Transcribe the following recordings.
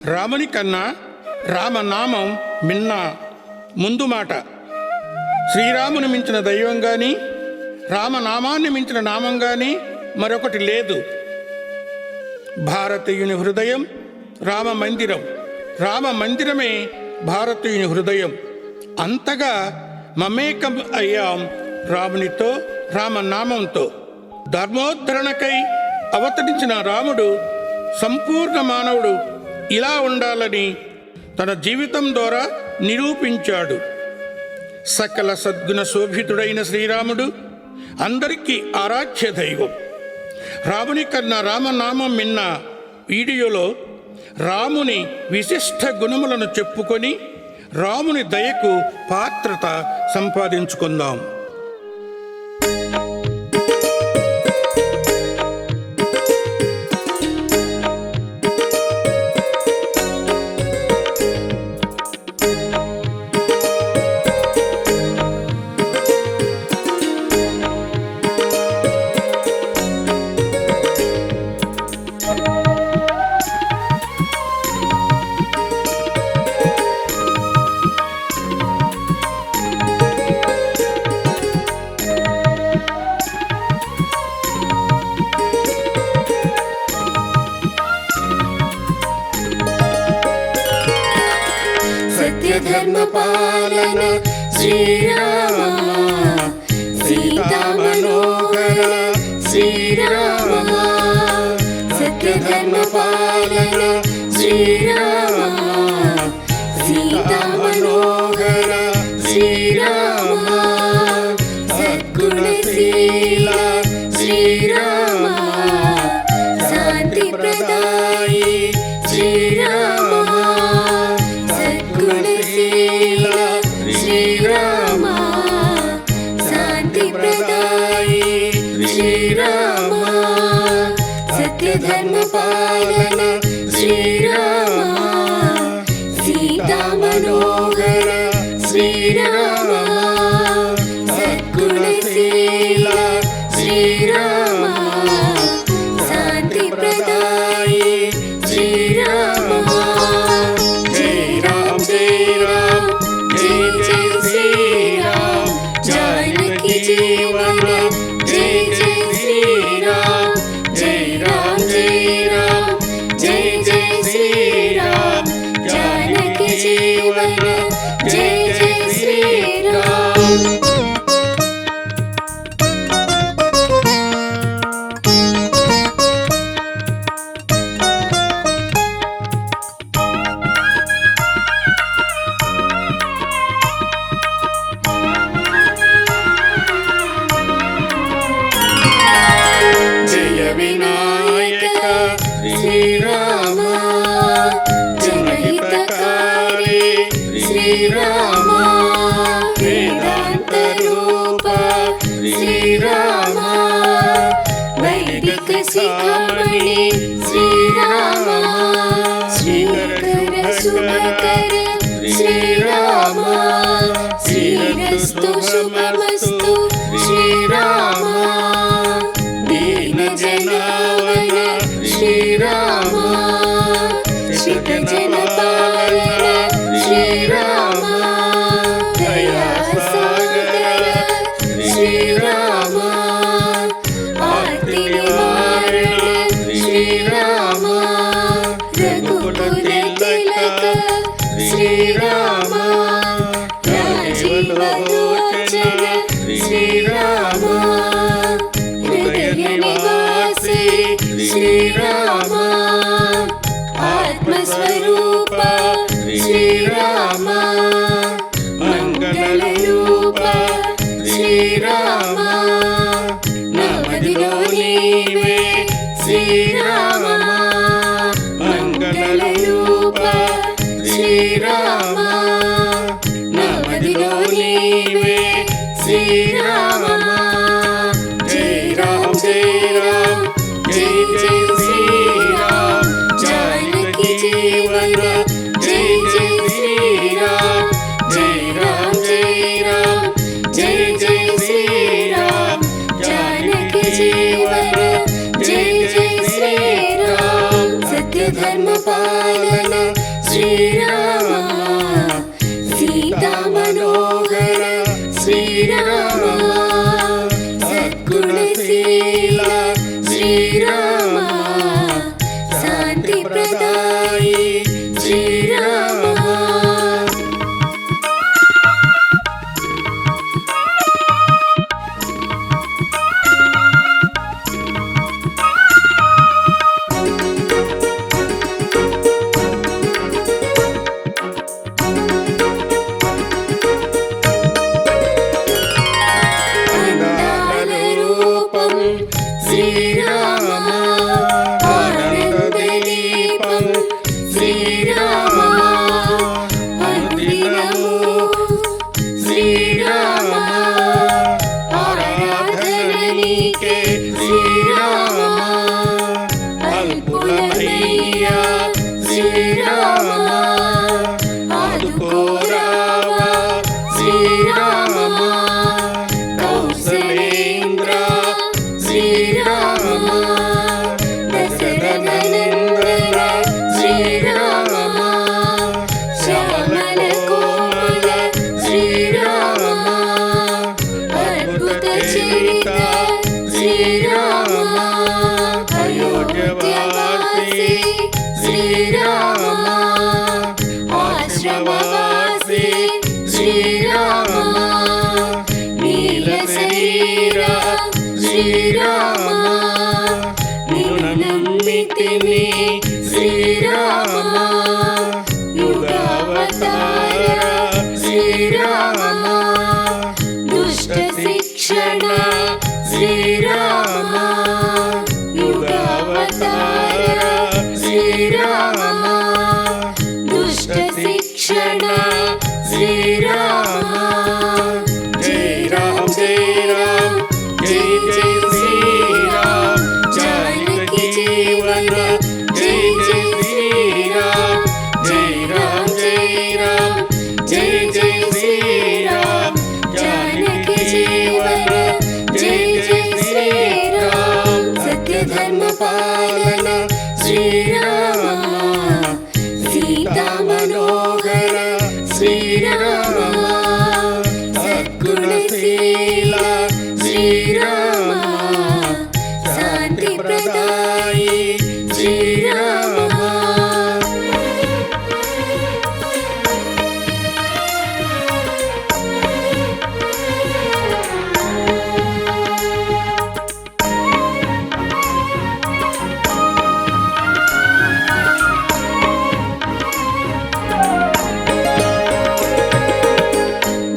రాముని కన్నా రామనామం మిన్న. ముందు మాట, శ్రీరాముని మించిన దైవం కానీ రామనామాన్ని మించిన నామం కానీ మరొకటి లేదు. భారతీయుని హృదయం రామ మందిరం, రామ మందిరమే భారతీయుని హృదయం. అంతగా మమేకం అయ్యాం రామునితో, రామనామంతో. ధర్మోద్ధరణకై అవతరించిన రాముడు సంపూర్ణ మానవుడు ఇలా ఉండాలని తన జీవితం ద్వారా నిరూపించాడు. సకల సద్గుణ శోభితుడైన శ్రీరాముడు అందరికీ ఆరాధ్య దైవం. రాముని కన్నా రామనామం మిన్న వీడియోలో రాముని విశిష్ట గుణములను చెప్పుకొని రాముని దయకు పాత్రత సంపాదించుకుందాం. ధర్మ పాలన శ్రీరామ, సీతా మనోహర శ్రీరామ. సత్య ధర్మ పాలన శ్రీరామ, సీతా మనోహర శ్రీరామ. సద్గుణశీల శ్రీరామ, శాంతి ప్రదాయి శ్రీరామ. శ్రీరామ, శాంతి ప్రదాయి శ్రీరామ. సత్య ధర్మ పాలన శ్రీరామ, సీతా మనోహర శ్రీరామ. సద్గుణశీల శ్రీరామ, శాంతి ప్రదాయి శ్రీరామ. జీవన జై జై శ్రీరామ్, జై రామ్ జై రామ్, జై జై శ్రీరామ్. జానకి జీవన జై జై శ్రీరామ్. వినాయక శ్రీరామ, జనహితకారి శ్రీరామ. వేదాంత రూప శ్రీరామ, వైదిక శిఖామణి శ్రీరామ. శ్రీకర శుభకర శ్రీరామ, శ్రీరస్తు శుభమస్తు శ్రీరామ. జనావన శ్రీరామ, శిఖ జన పాలన శ్రీరామ. దయా సాగర శ్రీరామ, ఆర్తి నివారణ శ్రీరామ. రఘుకుల తిలక శ్రీరామ, రాజీవ లోచన శ్రీరామ. నివాసి శ్రీరామ, ఆత్మస్వరూప శ్రీరామ. మంగళ రూప శ్రీరామ, నవదిలో నీవే శ్రీరామ. మంగళ రూప శ్రీరామ, నవదిలో నీవే శ్రీరామ. జై జై శ్రీరామ్, జానకి జీవన జై జై శ్రీరామ్. జై రామ్ జై రామ్, జై జై శ్రీరామ్. జానకి జీవన జై జై శ్రీరామ్. సత్య ధర్మ పాలన శ్రీరామ సీతా మనోహర శ్రీరామ సద్గుణశీల శ్రీరామ శాంతి ప్రదాయి శ్రీరామ శ్రీరామ ఆనందదీపం శ్రీరామ అనుదినము శ్రీరామ ఆరాధన నీకే శ్రీరామ అల్పులమయ్యా శ్రీరామ ఆదుకోరావా శ్రీరామ కౌసలేంద్ర శ్రీరామ దశరథనందన శ్రీరామ శ్యామల కోమల శ్రీరామ అద్భుత చరిత శ్రీరామ అయోధ్యవాసి శ్రీరామ ఆశ్రమవాసి శ్రీరామ నీల శరీర శ్రీరామ నిన్ను నమ్మితిని శ్రీరామ యుగావతార శ్రీరామ దుష్ట శిక్షణ శ్రీరామ యుగావతార శ్రీరామ దుష్ట శిక్షణ శ్రీరామ జై రామ జై రామ జై జై శ్రీరామ్ జానకి జీవన జై జై శ్రీరామ్ జై రామ్ జై రామ్ జై జై శ్రీరామ్ జానకి జీవన జై జై శ్రీరామ్ సత్య ధర్మ పాలన శ్రీరామ సీతా మనోహర శ్రీరామ సద్గుణశీల శ్రీరామ శాంతి ప్రదాయి శ్రీరామ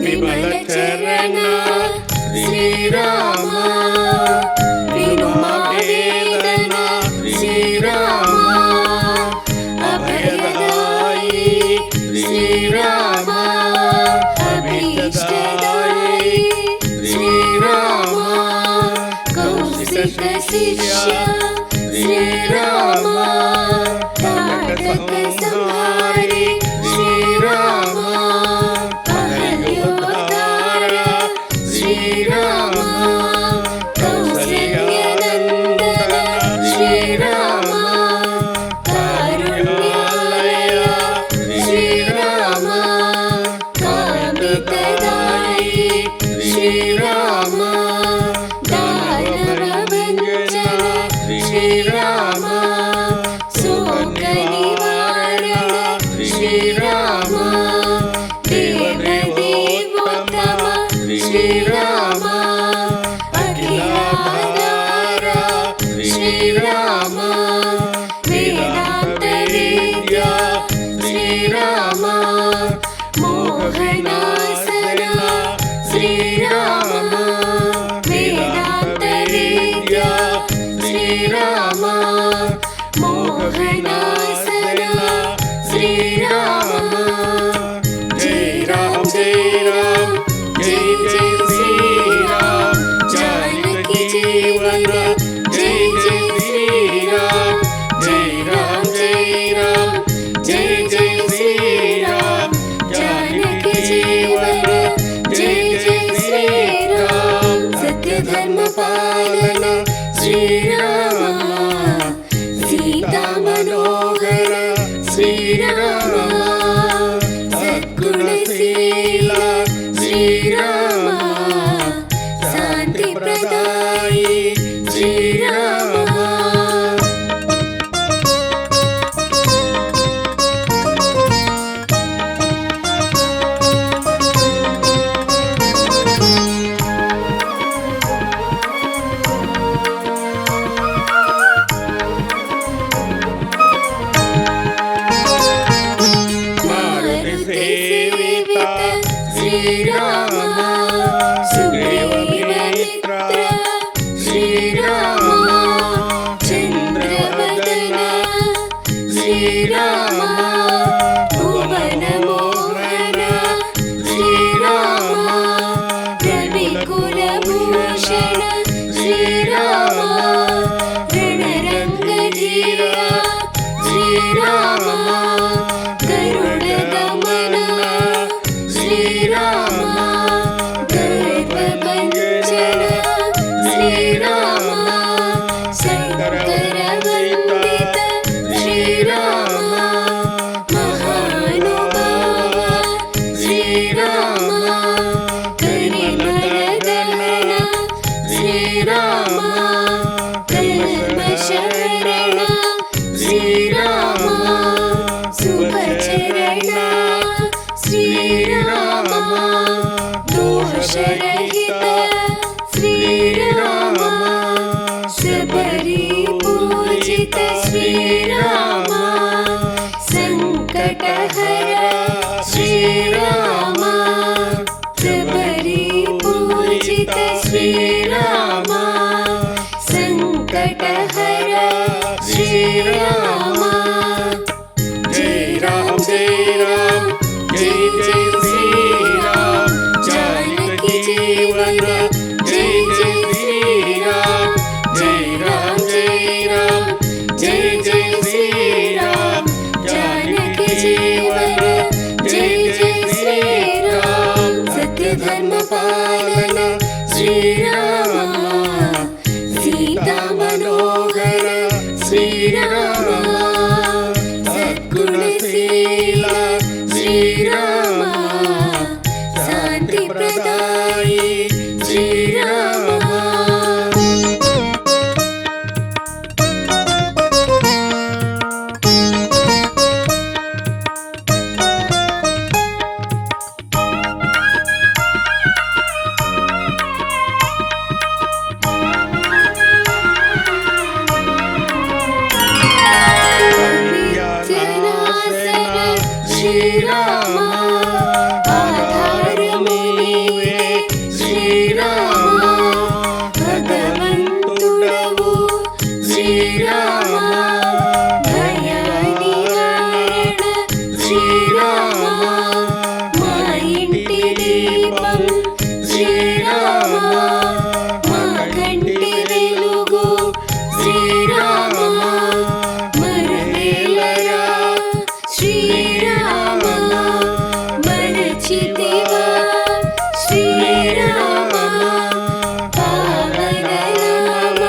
విమల చరణ శ్రీరామ వినుమ వేదన శ్రీరామ అభయదాయి శ్రీరామ అభీష్టదాయి శ్రీరామ కౌశిక శిష్య శ్రీరామ తాటక సంహారి శ్రీరామ అహల్యోద్ధార శ్రీరామ కౌసల్యనందన శ్రీరామ కారుణ్యాలయ శ్రీరామ కామితదాయి శ్రీరామ దానవభంజన శ్రీరామ శోక నివారణ శ్రీరామ దేవదేవోత్తమ శ్రీరామ అఖిలాధార శ్రీరామ వేదాంత విద్య శ్రీరామ మోహనాసన శ్రీరామ వేదాంత విద్య శ్రీరామ మోహనాసన శ్రీరామ జై రామ జై రామ జై జై శ్రీరామ్ జానకి జీవన జై జై శ్రీరామ్ జై రామ జై రామ జై జై శ్రీరామ్ జానకి జీవన జై జై శ్రీరామ్ సత్య ధర్మ పాలన శ్రీరామ సీతా మనోహర శ్రీరామ संकटहर श्रीराम सबरी पूजित श्रीराम संकटहर श्रीराम जय राम जय राम जय जय श्रीराम जानकी जीवन जय जय श्रीराम जय राम जय राम जय जय श्रीराम जानकी जीवन जय जय श्रीराम सत्य धर्म पालन श्रीराम सीता मनोहर श्रीराम सद्गुणशील श्रीराम शांति प्रदायी श्रीराम श्रीराम आधार मूलिवे श्रीराम भगवंतुडवु श्रीराम भय निवारण श्रीराम మా ఇంటి దీపం శ్రీరామ మా కంటి వెలుగు శ్రీరామ మరలేలరా శ్రీరామ మరచితివా శ్రీరామ పావననామ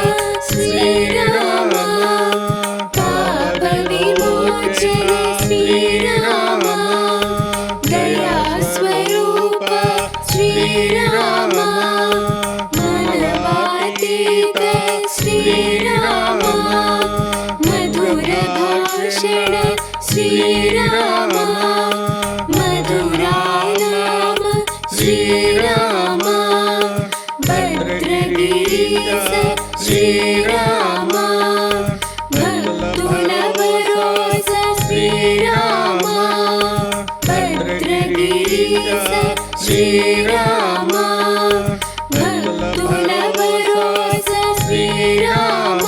శ్రీరామ పాప విమోచన శ్రీరామ దయా స్వరూప శ్రీరామ మానవాతీత శ్రీరామ మధుర భాషణ श्रीराम मधुरानाम श्रीराम भद्रगिरीश श्रीराम भक्तुल भरोस श्रीराम भद्रगिरीश श्रीराम भक्तुल भरोस श्रीराम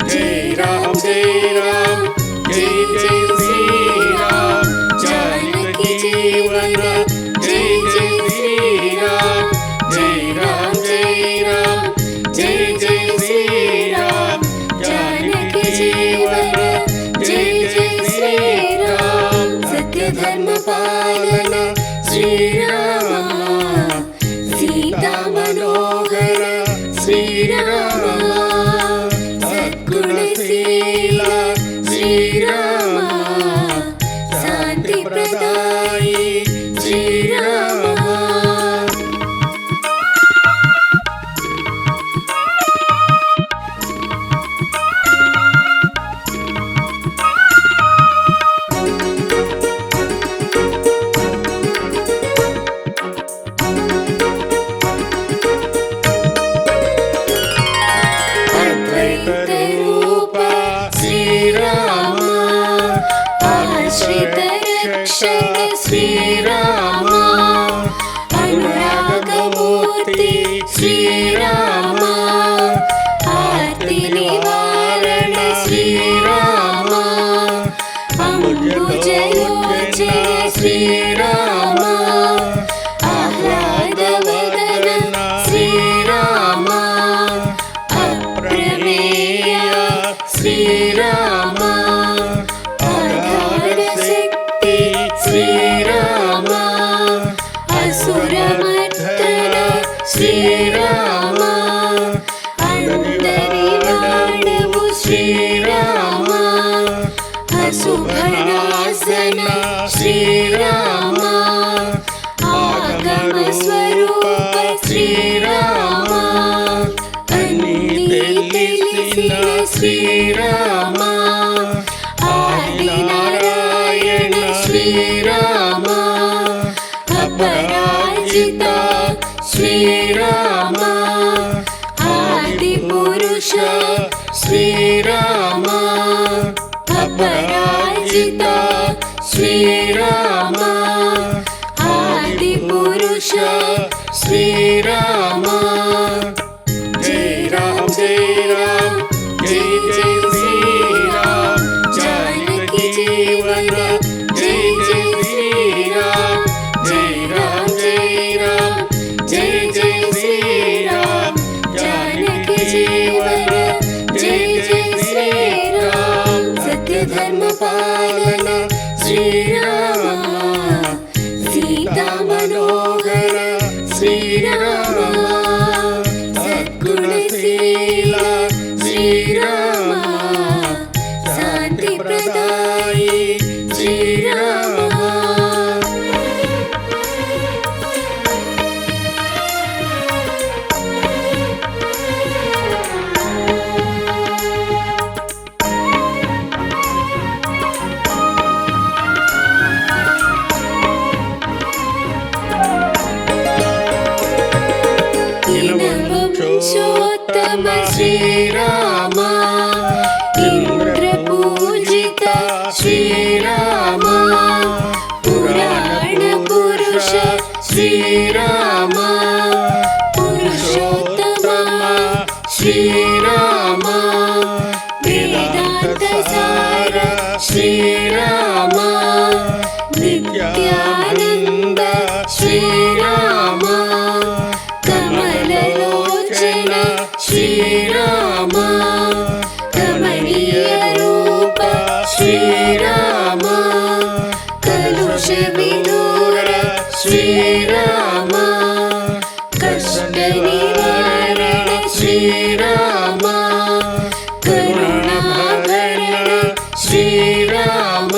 जय राम जय राम जय जय श्रीराम जानकी जीवन जय जय श्रीराम जय राम जय राम जय जय श्रीराम जानकी जीवन जय जय श्रीराम सत्य धर्म पालन श्रीराम सीता मनोहर श्रीराम सद्गुणशील श्रीराम शांति प्रदायी श्रीराम अद्वैत रूप श्रीराम आश्रित रक्षक श्रीराम अनुरागमूर्ति श्रीराम आर्ति निवारण श्रीराम अम्बुजलोचन श्रीराम आह्लादवदन श्रीराम अप्रमेय श्रीराम आधार शक्ति श्रीराम असुरमर्दन श्रीराम अंतरिवाणवु श्रीराम अशुभनाशन श्रीराम आगम स्वरूप श्रीराम श्रीराम आदिनारायण श्रीराम अपराजिता श्रीराम आदिपुरुष श्रीराम अपराजिता శ్రీరామ ఆది పురుష శ్రీరామ జై రామ్ జై రామ్ జై జై శ్రీరామ్ జానకి జీవన జై జై శ్రీరామ్ జై రామ్ జై రామ్ జై జై శ్రీరామ్ జానకి జీవన జై జై శ్రీరామ్ సత్య ధర్మ పాలన శ్రీరామ సీతా మనోహర శ్రీరామ సద్గుణశీల శ్రీరామ శాంతి ప్రదాయి శ్రీరామ వంశోత్తమ శ్రీరామ ఇంద్రపూజిత శ్రీరామ పురాణ పురుష శ్రీరామ పురుషోత్తమ శ్రీరామ వేదాంత సార శ్రీరామ నిత్యానంద శ్రీరామ కమలలోచన శ్రీరామ కమనీయ రూప శ్రీరామ కలుష విదూర శ్రీరామ కష్ట నివారణ శ్రీరామ కరుణాభరణ శ్రీరామ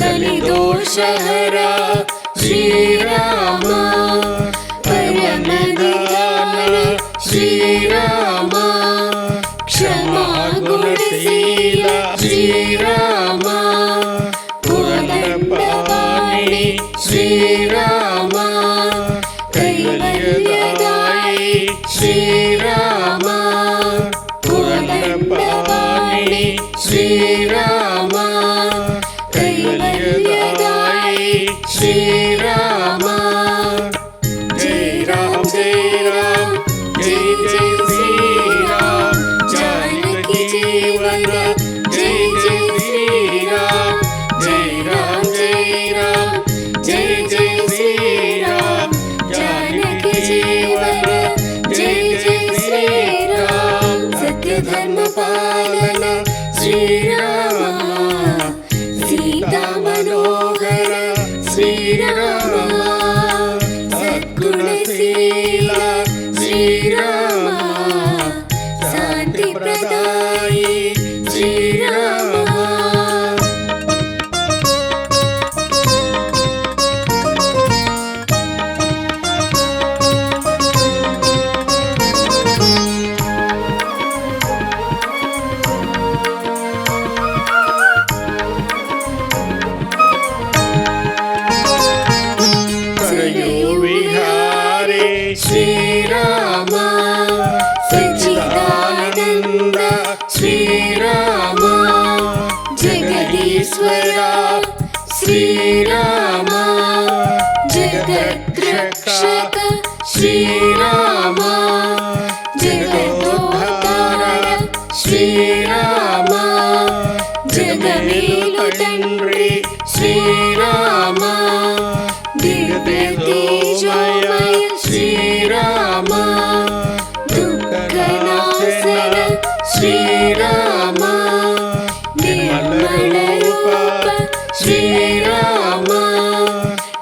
కలిదోషహర శ్రీరామ శ్రీరామ క్షమా గుణశీల శ్రీరామ పురపాణి శ్రీరామ కైవల్యదాయి శ్రీరామ పురపాణి శ్రీరామ కైవల్యదాయి శ్రీరామ జై రామ్ జై రామ్ జై జై శ్రీరామ్ జానకి జీవన జై జై శ్రీరామ్ జై రామ్ జై రామ్ జై జై శ్రీరామ్ జానకి జీవన జై జై శ్రీరామ్ సత్య ధర్మ పాలన శ్రీరామ సీతా మనోహర శ్రీరామ సద్గుణశీల శ్రీరామ శాంతి ప్రదాయి శ్రీరామ శ్రీరామ సచ్చిదానంద శ్రీరామ జగదీశ్వర శ్రీరామ జగద్రక్షక శ్రీరామ జగదోద్ధార శ్రీరామ జగమేలు తండ్రి శ్రీరామ దివ్యతేజోమయ శ్రీరామ దుఃఖనాశన శ్రీరామ నిర్మల రూప శ్రీరామ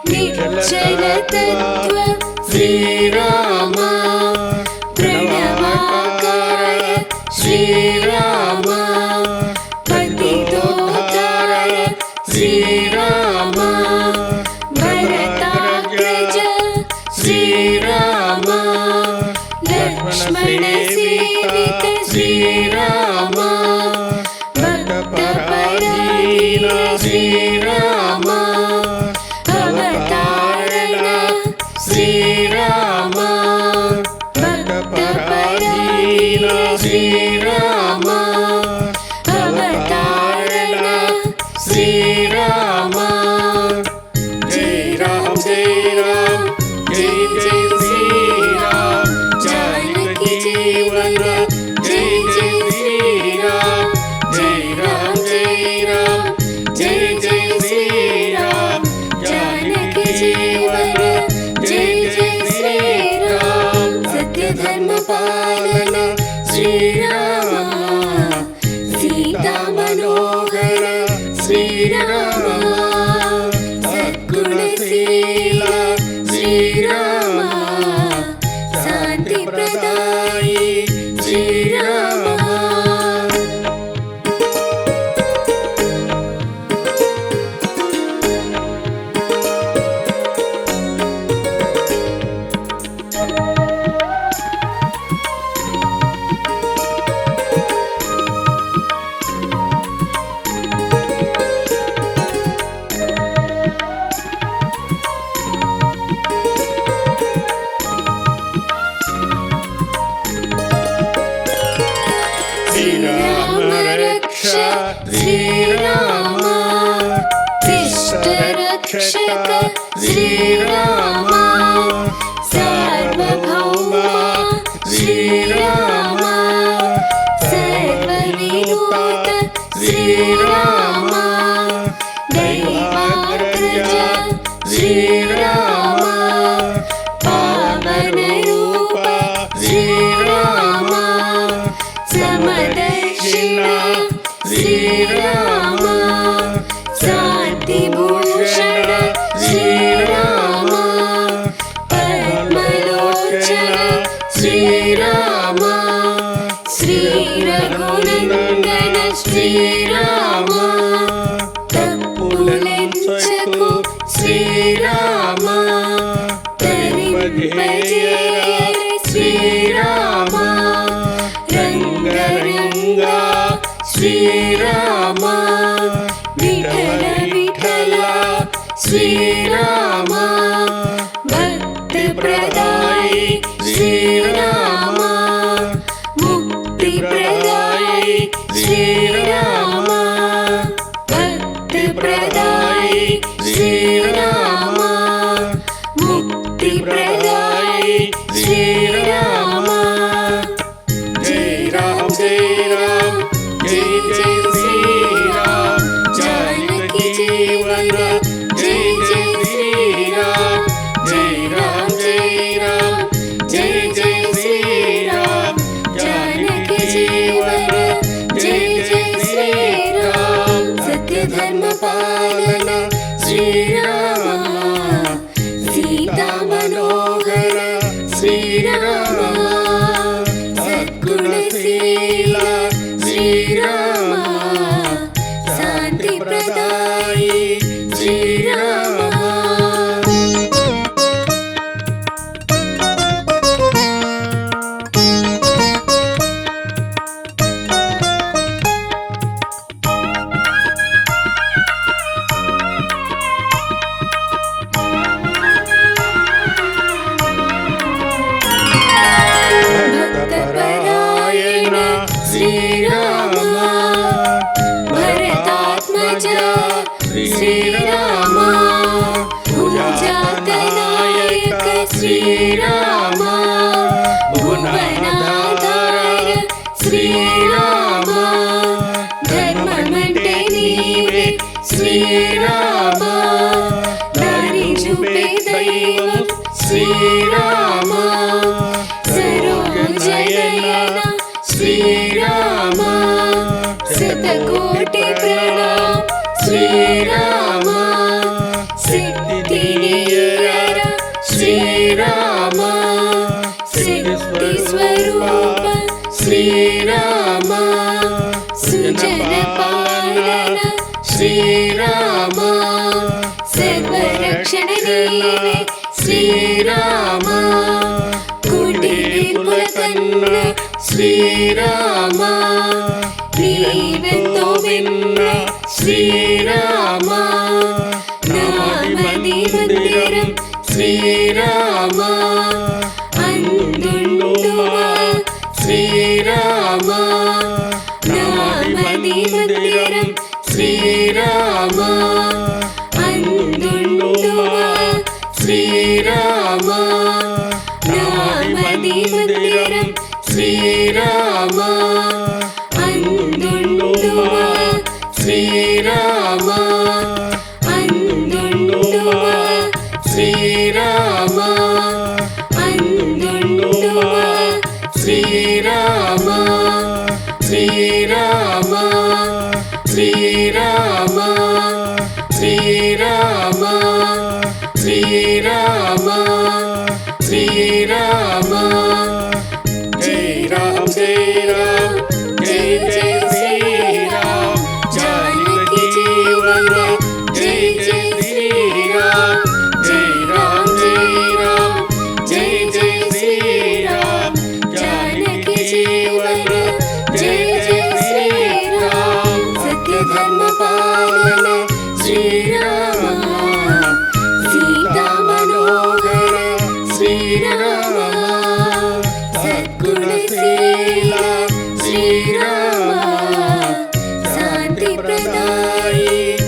నిశ్చల తత్వ శ్రీరామ ప్రణవాకార శ్రీరామ పతితోద్ధార శ్రీరామ భరతాగ్రజ శ్రీరామ లక్ష్మణ సేవిత శ్రీరామ భక్తపరాధీన శ్రీరామ అవతారణ శ్రీరామ భక్తపరాధీన శ్రీరామ అవతారణ శ్రీరామ శ్రీరామ జై రామ్ జై రామ్ జై జై శ్రీరామ్ జానకి జీవన జై జై శ్రీరామ్ జై రామ్ జై రామ్ జై జై శ్రీరామ్ జానకి జీవన జై జై శ్రీరామ్ సత్య ధర్మ పాలన శ్రీరామ సీతా మనోహర శ్రీరామ సద్గుణశీల శ్రీరామ శాంతి ప్రదాయి శ్రీరామ శ్రీరామ రక్ష శ్రీరామ శిష్ట రక్షక శ్రీరామ సార్వభౌమ శ్రీరామ సర్వనిరూత శ్రీరామ దైవాగ్రజ శ్రీరామ పావన రూప శ్రీరామ సమదర్శిన శ్రీరామ శాంతిభూషణ శ్రీరామ పద్మలోచన శ్రీరామ శ్రీరఘునందన శ్రీరామ తప్పులెంచకు శ్రీరామ తరింపజేయ శ్రీరామ రంగరంగ శ్రీరామ విఠల విఠల శ్రీరామ భక్తి ప్రదాయి శ్రీరామ ముక్తి ప్రదాయి శ్రీరామ భక్తి ప్రదాయి శ్రీరామ ముక్తి ప్రదాయి శ్రీరామ జై రామ్ జై రామ్ జై జై శ్రీరామ్ జానకి జీవన జై జై శ్రీరామ్ జై రామ్ జై రామ్ జై జై శ్రీరామ్ జానకి జీవన జై జై శ్రీరామ్ సత్య ధర్మ పాలన శ్రీరామ సీతా మనోహర శ్రీరామ సద్గుణశీల శ్రీరామ శాంతి ప్రదాయి శ్రీరామ భక్తపరాయణ శ్రీరామ భరతాత్మజ శ్రీరామ భుజాతనాయక శ్రీరామ భువనాధార శ్రీరామ ధర్మమంటే నీవే శ్రీరామ దారి చూపే దైవం శ్రీరామ సరోజనయన శ్రీరామ శతకోటి ప్రణామ శ్రీరామ సిద్ధినియర శ్రీరామ సిద్ధి స్వరూప శ్రీరామ సుజన పాలన శ్రీరామ సర్వరక్షణ నీవే శ్రీరామ కుటిల కన్న శ్రీరామ నీవెంతో విన్న శ్రీరామ నామది మందిరం శ్రీరామ అందుండుమా శ్రీరామ నామది మందిరం శ్రీరామ శ్రీరామ శ్రీరామ శ్రీరామ జై రామ్ జై రామ్ జై జై శ్రీరామ్ జానకి జీవన